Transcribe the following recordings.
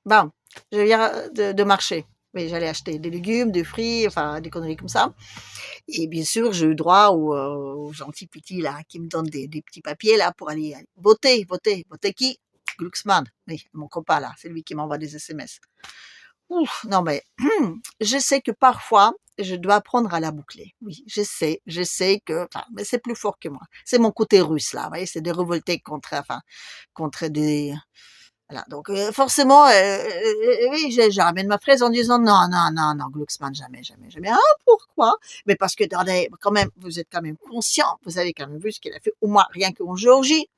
Bon, je viens de marcher. Oui, j'allais acheter des légumes, des fruits, enfin des conneries comme ça. Et bien sûr, j'ai eu droit aux gentils petits là qui me donnent des petits papiers là pour aller voter, voter. Voter qui? Glucksmann. Oui, mon copain là, c'est lui qui m'envoie des SMS. Ouf, non mais je sais que parfois je dois apprendre à la boucler. Oui, je sais que, enfin, mais c'est plus fort que moi. C'est mon côté russe là, vous voyez, c'est de révolter contre, enfin, contre des, voilà. Donc forcément, oui, je ramène ma fraise en disant non, non, non, non, Glucksmann, jamais, jamais, jamais. Ah, pourquoi? Mais parce que attendez, quand même, vous êtes quand même conscient, vous avez quand même vu ce qu'il a fait, au moins rien qu'en Géorgie.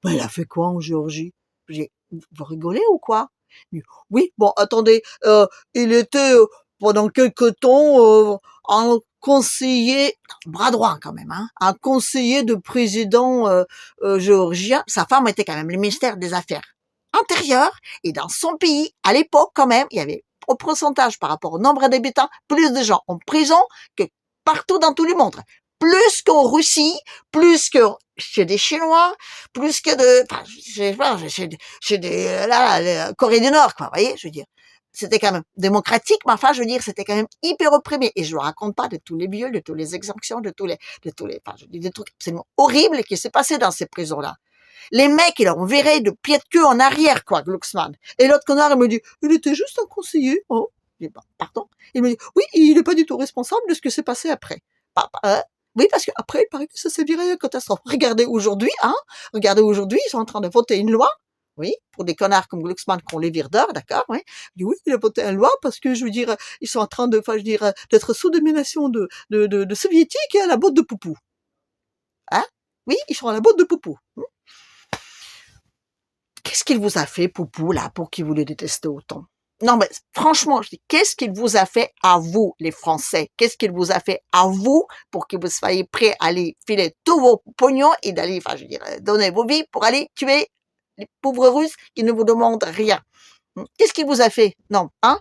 Ben, il a fait quoi en Géorgie? J'ai, vous rigolez ou quoi? Oui, bon, attendez, il était pendant quelque temps un conseiller, bras droit quand même, hein, un conseiller de président géorgien. Sa femme était quand même le ministère des Affaires intérieures et dans son pays, à l'époque quand même, il y avait au pourcentage par rapport au nombre d'habitants, plus de gens en prison que partout dans tout le monde. Plus qu'en Russie, plus que chez des Chinois, plus que enfin, je sais pas, chez des, la Corée du Nord, quoi, vous voyez, je veux dire. C'était quand même démocratique, mais enfin, je veux dire, c'était quand même hyper opprimé. Et je ne raconte pas de tous les viols, de toutes les exactions, enfin, je dis des trucs absolument horribles qui s'est passé dans ces prisons-là. Les mecs, ils ont viré de pied de queue en arrière, quoi, Glucksmann. Et l'autre connard, il me dit, il était juste un conseiller. Oh, je dis, pardon. Il me dit, oui, il n'est pas du tout responsable de ce qui s'est passé après. Oui, parce qu'après, il paraît que ça s'est viré à catastrophe. Regardez aujourd'hui, hein. Regardez aujourd'hui, ils sont en train de voter une loi. Oui, pour des connards comme Glucksmann qu'on les vire d'heure, d'accord, oui. Il dit, oui, il a voté une loi parce que, je veux dire, ils sont en train de, enfin, je veux dire, d'être sous domination de soviétiques et à la botte de poupou. Hein? Oui, ils sont à la botte de poupou. Qu'est-ce qu'il vous a fait, Poupou, là, pour qu'il vous le déteste autant? Non, mais franchement, je dis, qu'est-ce qu'il vous a fait à vous, les Français? Qu'est-ce qu'il vous a fait à vous pour que vous soyez prêts à aller filer tous vos pognons et d'aller, enfin, je dirais, donner vos vies pour aller tuer les pauvres Russes qui ne vous demandent rien? Qu'est-ce qu'il vous a fait? Non, hein?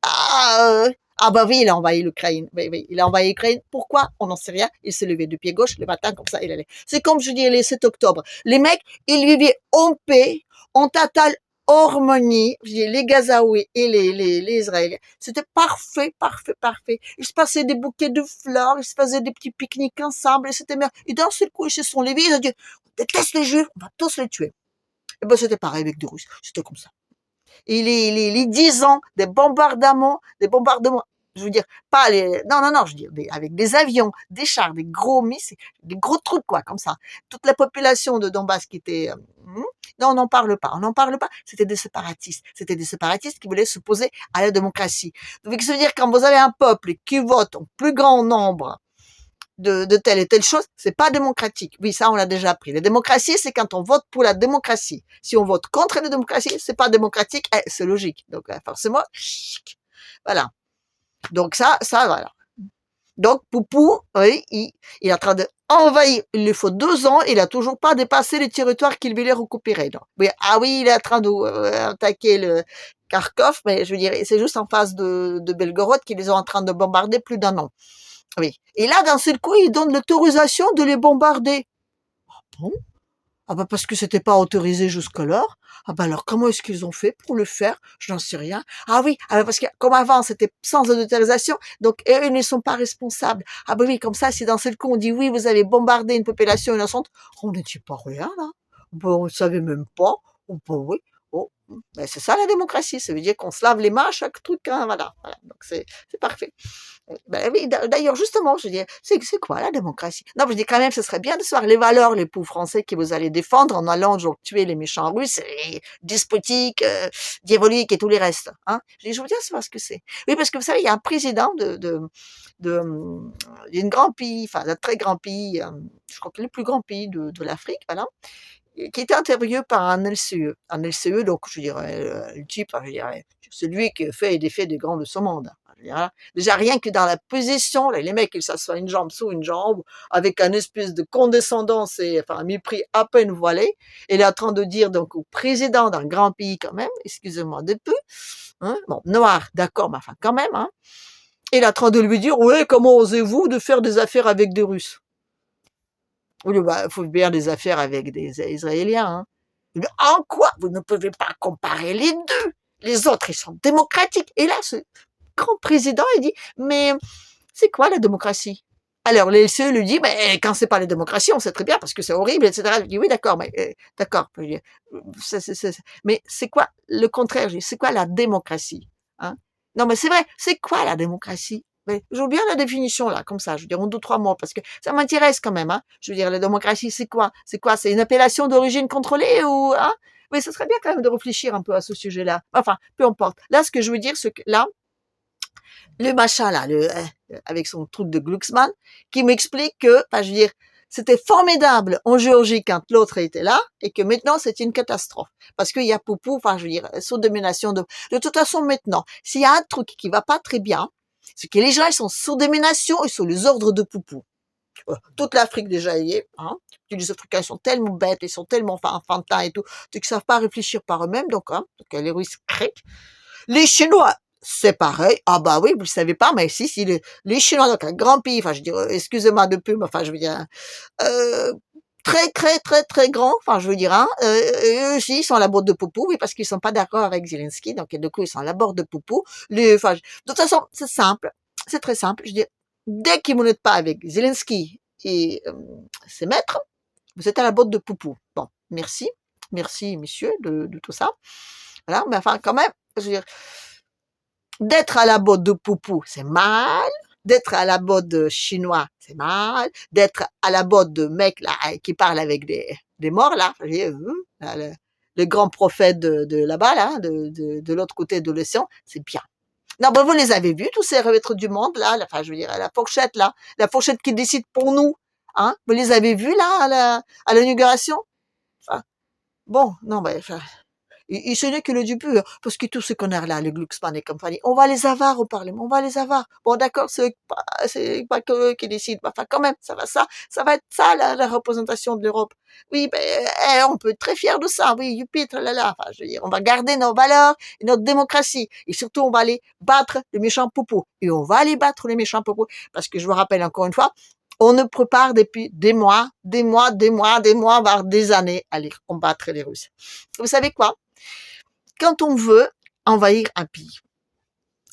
Ah bah oui, il a envahi l'Ukraine. Oui, oui, il a envahi l'Ukraine. Pourquoi? On n'en sait rien. Il s'est levé du pied gauche le matin, comme ça, il allait. C'est comme je dis les 7 octobre. Les mecs, ils vivaient en paix, en totale harmonie. Je dis, les Gazaouis et les Israéliens. C'était parfait, parfait, parfait. Ils se passaient des bouquets de fleurs, ils se faisaient des petits pique-niques ensemble, et c'était merveilleux. Et d'un seul coup, ils se sont levés, ils ont dit, on déteste les Juifs, on va tous les tuer. Et ben, c'était pareil avec les Russes. C'était comme ça. Et les 10 ans des bombardements, je veux dire, pas les, non, non, non, je veux dire, avec des avions, des chars, des gros missiles, des gros trucs, quoi, comme ça. Toute la population de Donbass qui était, non, on n'en parle pas, on n'en parle pas. C'était des séparatistes qui voulaient s'opposer à la démocratie. Donc, ça veut dire, quand vous avez un peuple qui vote en plus grand nombre de telle et telle chose, c'est pas démocratique. Oui, ça, on l'a déjà appris. La démocratie, c'est quand on vote pour la démocratie. Si on vote contre la démocratie, c'est pas démocratique, c'est logique. Donc, forcément, voilà. Donc, voilà. Donc, Poupou, oui, il est en train de envahir. Il lui faut 2 ans, il a toujours pas dépassé les territoires qu'il voulait récupérer. Donc, oui, ah oui, il est en train d'attaquer le Kharkov, mais je veux dire, c'est juste en face de Belgorod qu'ils sont en train de bombarder plus d'un an. Oui. Et là, d'un seul coup, ils donnent l'autorisation de les bombarder. Ah bon? Ah bah parce que c'était pas autorisé jusque-là. Ah bah alors comment est-ce qu'ils ont fait pour le faire? Je n'en sais rien. Ah oui, ah bah parce que comme avant c'était sans autorisation, donc eux ils ne sont pas responsables. Ah bah oui, comme ça, si d'un seul coup on dit oui, vous avez bombardé une population innocente, on ne dit pas rien là. Bon, on ne savait même pas. Oh, bah oui. Oh, ben c'est ça la démocratie, ça veut dire qu'on se lave les mains à chaque truc, hein, voilà, voilà. Donc c'est parfait. Ben oui, d'ailleurs, justement, je dis, c'est quoi la démocratie? Non, je dis quand même, ce serait bien de savoir les valeurs, les pauvres Français que vous allez défendre en allant genre tuer les méchants Russes, les despotiques, diaboliques et tous les restes. Hein? Je dis, je veux bien savoir ce que c'est. Oui, parce que vous savez, il y a un président d'un grand pays, enfin d'un très grand pays, je crois que le plus grand pays de l'Afrique, voilà, qui était interviewé par un LCE. Un LCE, donc je dirais, le type, je dirais, celui qui fait et défait des grands de ce monde. Déjà, rien que dans la position, là, les mecs, ils s'assoient une jambe sous une jambe, avec un espèce de condescendance et enfin, un mépris à peine voilé. Il est en train de dire donc au président d'un grand pays quand même, excusez-moi de peu, hein, bon, noir, d'accord, mais enfin quand même, hein, il est en train de lui dire, ouais, comment osez-vous de faire des affaires avec des Russes? Oui, bah, faut bien des affaires avec des Israéliens, hein. En quoi? Vous ne pouvez pas comparer les deux. Les autres, ils sont démocratiques. Et là, ce grand président, il dit, mais c'est quoi la démocratie? Alors, les LCE lui dit, mais quand c'est pas la démocratie, on sait très bien parce que c'est horrible, etc. Je dis, oui, d'accord, mais d'accord. Mais c'est quoi le contraire? Je dis, c'est quoi la démocratie? Hein? Non, mais c'est vrai, c'est quoi la démocratie? Mais je veux bien la définition là, comme ça. Je veux dire en 2 ou 3 mots parce que ça m'intéresse quand même. Hein? Je veux dire, la démocratie, c'est quoi? C'est quoi? C'est une appellation d'origine contrôlée ou hein? Mais ce serait bien quand même de réfléchir un peu à ce sujet-là. Enfin, peu importe. Là, ce que je veux dire, c'est que là, le machin là, avec son truc de Glucksmann, qui m'explique que, enfin, je veux dire, c'était formidable en Géorgie quand l'autre était là, et que maintenant c'est une catastrophe. Parce qu'il y a Poupou, enfin, je veux dire, sous domination de toute façon maintenant, s'il y a un truc qui va pas très bien, c'est que les gens, ils sont sous domination et sous les ordres de Poupou. Toute l'Afrique déjà y est, hein. Les Africains sont tellement bêtes, ils sont tellement enfantins et tout, qu'ils savent pas réfléchir par eux-mêmes, donc les Russes criquent. Les Chinois, c'est pareil. Ah bah oui, vous le savez pas, mais si, les Chinois, donc un grand pays, enfin je veux dire, excusez-moi de pub, enfin je veux dire, euh, très très très très grand, enfin je veux dire, hein, eux aussi ils sont à la botte de Poupou, oui, parce qu'ils sont pas d'accord avec Zelensky, donc du coup ils sont à la botte de Poupou. De toute façon, c'est simple, c'est très simple, je veux dire, dès que vous n'êtes pas avec Zelensky et ses maîtres, vous êtes à la botte de Poupou. Bon, merci messieurs de tout ça. Voilà, mais enfin quand même, je veux dire, d'être à la botte de Poupou, c'est mal. D'être à la botte de Chinois, c'est mal. D'être à la botte de mecs là qui parlent avec des morts là, là, le grand prophète de là-bas là, de l'autre côté de l'océan, c'est bien. Non, ben vous les avez vus tous ces reîtres du monde là, enfin je veux dire la fourchette qui décide pour nous, hein. Vous les avez vus là à l'inauguration. Enfin, bon, non ben enfin, et ce n'est que le début, hein, parce que tous ces connards-là, les Glucksmann et compagnie, on va les avoir au Parlement, on va les avoir. Bon, d'accord, c'est pas que eux qui décident, mais enfin, quand même, ça va être ça, la représentation de l'Europe. Oui, ben, on peut être très fiers de ça, oui, youpi, tralala. Enfin, je veux dire, on va garder nos valeurs et notre démocratie. Et surtout, on va aller battre les méchants popos. Et on va aller battre les méchants popos. Parce que je vous rappelle encore une fois, on ne prépare depuis voire des années à aller combattre les Russes. Vous savez quoi? Quand on veut envahir un pays,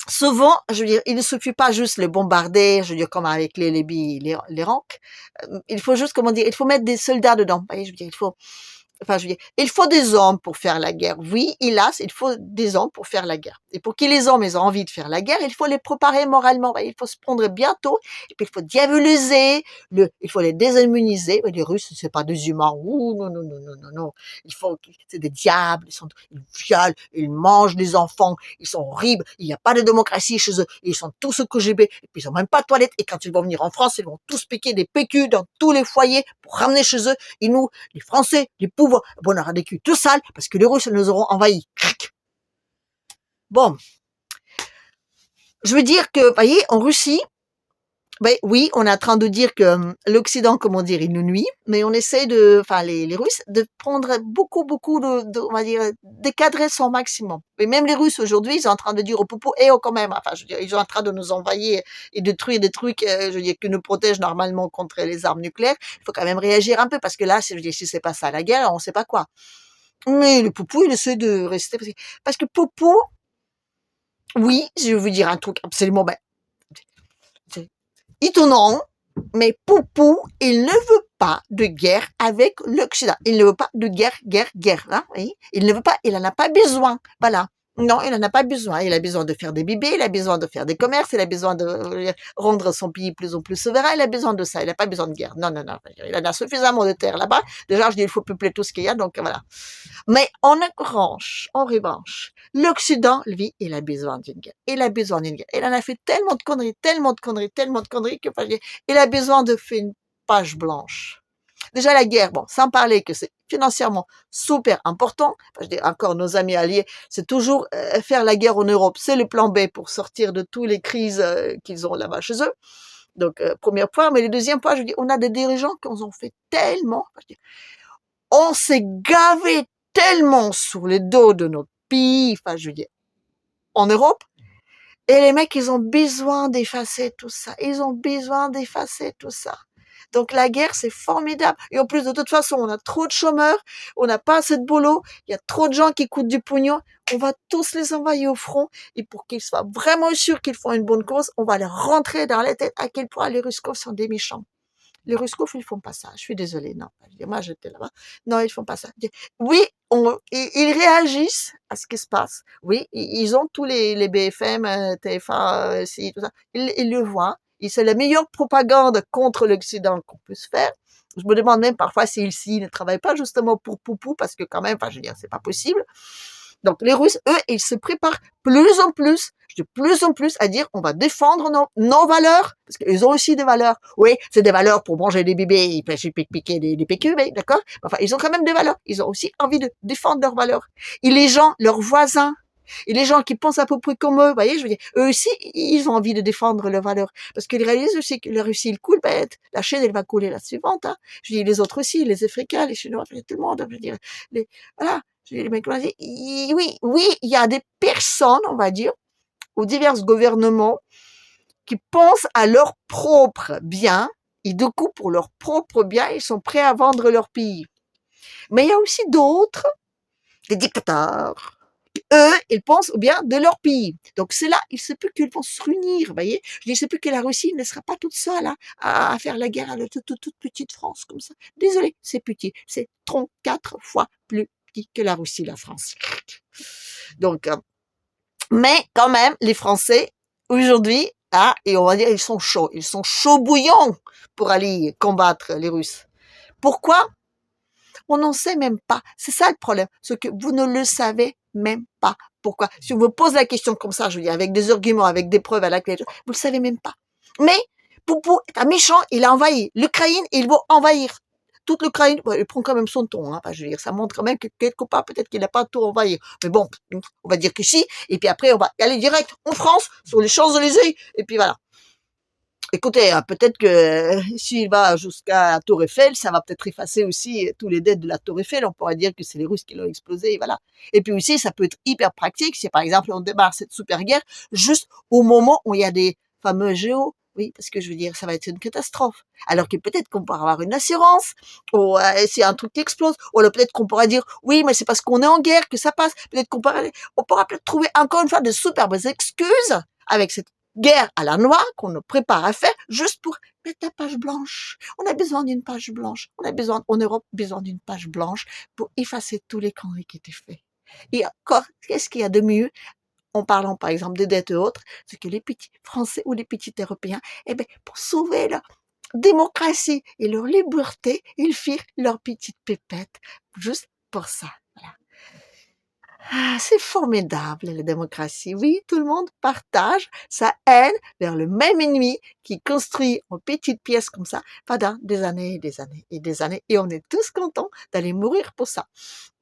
souvent, je veux dire, il ne suffit pas juste le bombarder, je veux dire, comme avec les Libye, les ranks. Il faut juste, comment dire, il faut mettre des soldats dedans. Vous voyez, je veux dire, enfin, je veux dire, il faut des hommes pour faire la guerre. Oui, hélas, il faut des hommes pour faire la guerre. Et pour que les hommes aient envie de faire la guerre, il faut les préparer moralement. Il faut se prendre bientôt. Et puis, il faut diaboliser. Il faut les désimmuniser. Les Russes, c'est pas des humains. Ouh, non, non, non, non, non, non. C'est des diables. Ils violent, ils mangent des enfants. Ils sont horribles. Il n'y a pas de démocratie chez eux. Ils sont tous au KGB. Et puis, ils ont même pas de toilettes. Et quand ils vont venir en France, ils vont tous piquer des PQ dans tous les foyers pour ramener chez eux. Et nous, les Français, les pauvres, bon, on aura des culs tout sales parce que les Russes nous auront envahis. Bon, je veux dire que, vous voyez, en Russie, ben oui, on est en train de dire que l'Occident, comment dire, il nous nuit, mais on essaie enfin les Russes, de prendre beaucoup on va dire, décadrer son maximum. Et même les Russes aujourd'hui, ils sont en train de dire au popo, quand même, enfin, je veux dire, ils sont en train de nous envahir et détruire des trucs, je veux dire, qui nous protègent normalement contre les armes nucléaires. Il faut quand même réagir un peu parce que là, je veux dire, si c'est pas ça la guerre, on sait pas quoi. Mais le poupou, il essaie de rester, parce que poupou, oui, je vais vous dire un truc absolument, ben, c'est étonnant, mais Poupou, il ne veut pas de guerre avec l'Occident. Il ne veut pas de guerre, hein, oui. Il ne veut pas, il en a pas besoin, voilà. Non, il en a pas besoin. Il a besoin de faire des bébés, il a besoin de faire des commerces, il a besoin de rendre son pays plus en plus souverain, il a besoin de ça, il n'a pas besoin de guerre. Non, non, non, il en a suffisamment de terre là-bas. Déjà, je dis, il faut peupler tout ce qu'il y a, donc voilà. Mais en revanche, l'Occident, lui, il a besoin d'une guerre. Il a besoin d'une guerre. Il en a fait tellement de conneries, que, il a besoin de faire une page blanche. Déjà la guerre, bon, sans parler que c'est financièrement super important. Enfin, je dis encore nos amis alliés, c'est toujours faire la guerre en Europe, c'est le plan B pour sortir de toutes les crises qu'ils ont là-bas chez eux. Donc premier point, mais le deuxième point, je dis, on a des dirigeants qui en ont fait tellement. On s'est gavé tellement sur le dos de notre pays, enfin je veux dire, en Europe. Et les mecs, ils ont besoin d'effacer tout ça. Ils ont besoin d'effacer tout ça. Donc la guerre, c'est formidable. Et en plus, de toute façon, on a trop de chômeurs, on n'a pas assez de boulot, il y a trop de gens qui coûtent du pognon. On va tous les envoyer au front. Et pour qu'ils soient vraiment sûrs qu'ils font une bonne cause, on va leur rentrer dans la tête à quel point les Ruskov sont des méchants. Les Ruskov, ils font pas ça. Je suis désolée, non. Moi, j'étais là-bas. Non, ils font pas ça. Oui, ils réagissent à ce qui se passe. Oui, ils ont tous les BFM, TF1, tout ça. Ils le voient. Et c'est la meilleure propagande contre l'Occident qu'on peut se faire. Je me demande même parfois s'ils ne travaillent pas justement pour Poupou, parce que quand même, enfin, je veux dire, c'est pas possible. Donc les Russes, eux, ils se préparent de plus en plus à dire on va défendre nos valeurs, parce qu'ils ont aussi des valeurs. Oui, c'est des valeurs pour manger des bébés et piquer des PQ, mais d'accord. Enfin, ils ont quand même des valeurs. Ils ont aussi envie de défendre leurs valeurs. Et les gens, leurs voisins, et les gens qui pensent à peu près comme eux, vous voyez, je veux dire, eux aussi, ils ont envie de défendre leurs valeurs. Parce qu'ils réalisent aussi que la Russie, il coule, ben, la chaîne, elle va couler la suivante, hein. Je dis, les autres aussi, les Africains, les Chinois, tout le monde, je veux dire, voilà. Les mecs m'ont dit, oui, il y a des personnes, on va dire, ou divers gouvernements qui pensent à leur propre bien, et du coup, pour leur propre bien, ils sont prêts à vendre leur pays. Mais il y a aussi d'autres, des dictateurs, eux, ils pensent au bien de leur pays. Donc c'est là, il se peut qu'ils vont se réunir, vous voyez. Je dis, il se peut que la Russie ne sera pas toute seule hein, à faire la guerre à la toute petite France comme ça. Désolé, c'est petit, c'est 34 fois plus petit que la Russie, la France. Donc, mais quand même, les Français, aujourd'hui, ah, et on va dire, ils sont chauds bouillants pour aller combattre les Russes. Pourquoi? On n'en sait même pas. C'est ça le problème, c'est que vous ne le savez même pas. Pourquoi? Si on vous pose la question comme ça, je veux dire, avec des arguments, avec des preuves à la clé, vous le savez même pas. Mais Poupou est un méchant, il a envahi l'Ukraine et il va envahir toute l'Ukraine. Bon, il prend quand même son ton, hein, je veux dire, ça montre quand même que quelque part, peut-être qu'il n'a pas tout envahi. Mais bon, on va dire que si, et puis après, on va aller direct en France, sur les Champs-Élysées, et puis voilà. Écoutez, peut-être que s'il va jusqu'à la Tour Eiffel, ça va peut-être effacer aussi tous les dettes de la Tour Eiffel. On pourra dire que c'est les Russes qui l'ont explosé, et voilà. Et puis aussi, ça peut être hyper pratique si, par exemple, on démarre cette super guerre juste au moment où il y a des fameux géos. Oui, parce que je veux dire, ça va être une catastrophe. Alors que peut-être qu'on pourra avoir une assurance, ou c'est un truc qui explose, ou alors peut-être qu'on pourra dire, oui, mais c'est parce qu'on est en guerre que ça passe. Peut-être on pourra peut-être trouver encore une fois de superbes excuses avec cette guerre à la noix qu'on nous prépare à faire juste pour mettre la page blanche. On a besoin d'une page blanche. On a besoin, en Europe, besoin d'une page blanche pour effacer tous les conneries qui étaient faits. Et encore, qu'est-ce qu'il y a de mieux en parlant par exemple des dettes et autres, c'est que les petits Français ou les petits Européens, eh ben, pour sauver leur démocratie et leur liberté, ils firent leur petite pépette juste pour ça. Voilà. Ah, c'est formidable, la démocratie. Oui, tout le monde partage sa haine vers le même ennemi qui construit en petites pièces comme ça pendant des années et des années et des années. Et on est tous contents d'aller mourir pour ça.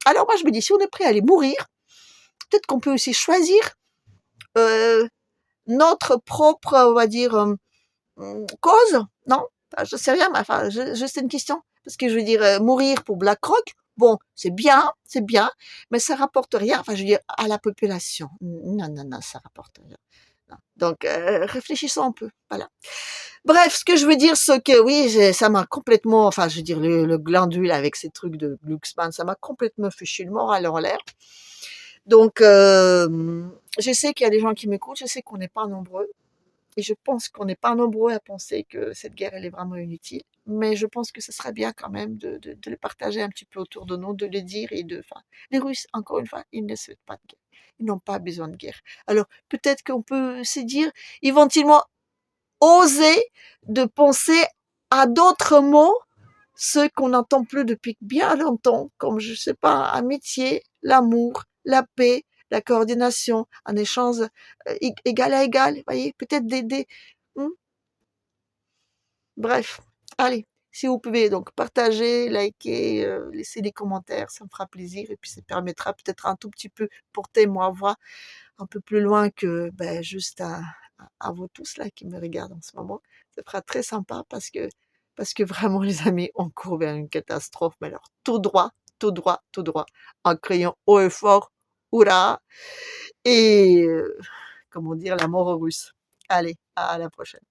Alors moi, je me dis, si on est prêt à aller mourir, peut-être qu'on peut aussi choisir notre propre, on va dire, cause. Non, je sais rien, mais enfin, juste une question. Parce que je veux dire, mourir pour BlackRock, bon, c'est bien, mais ça rapporte rien, enfin, je veux dire, à la population. Non, ça rapporte rien. Non. Donc, réfléchissons un peu, voilà. Bref, ce que je veux dire, c'est que oui, ça m'a complètement, enfin, je veux dire, le glandule avec ces trucs de Glucksmann, ça m'a complètement fichu le moral en l'air. Donc, je sais qu'il y a des gens qui m'écoutent, je sais qu'on n'est pas nombreux, et je pense qu'on n'est pas nombreux à penser que cette guerre, elle est vraiment inutile. Mais je pense que ce serait bien quand même de le partager un petit peu autour de nous, de le dire enfin, les Russes, encore une fois, ils ne souhaitent pas de guerre. Ils n'ont pas besoin de guerre. Alors, peut-être qu'on peut se dire, éventuellement, oser de penser à d'autres mots, ceux qu'on n'entend plus depuis bien longtemps, comme, je sais pas, amitié, l'amour, la paix, la coordination, un échange égal à égal, voyez, peut-être bref, allez, si vous pouvez donc partager, liker, laisser des commentaires, ça me fera plaisir et puis ça permettra peut-être un tout petit peu porter ma voix un peu plus loin que juste à vous tous là qui me regardent en ce moment. Ça fera très sympa parce que vraiment les amis, on court vers une catastrophe, mais alors tout droit, en criant haut et fort, hurrah, et comment dire, la mort aux Russes. Allez, à la prochaine.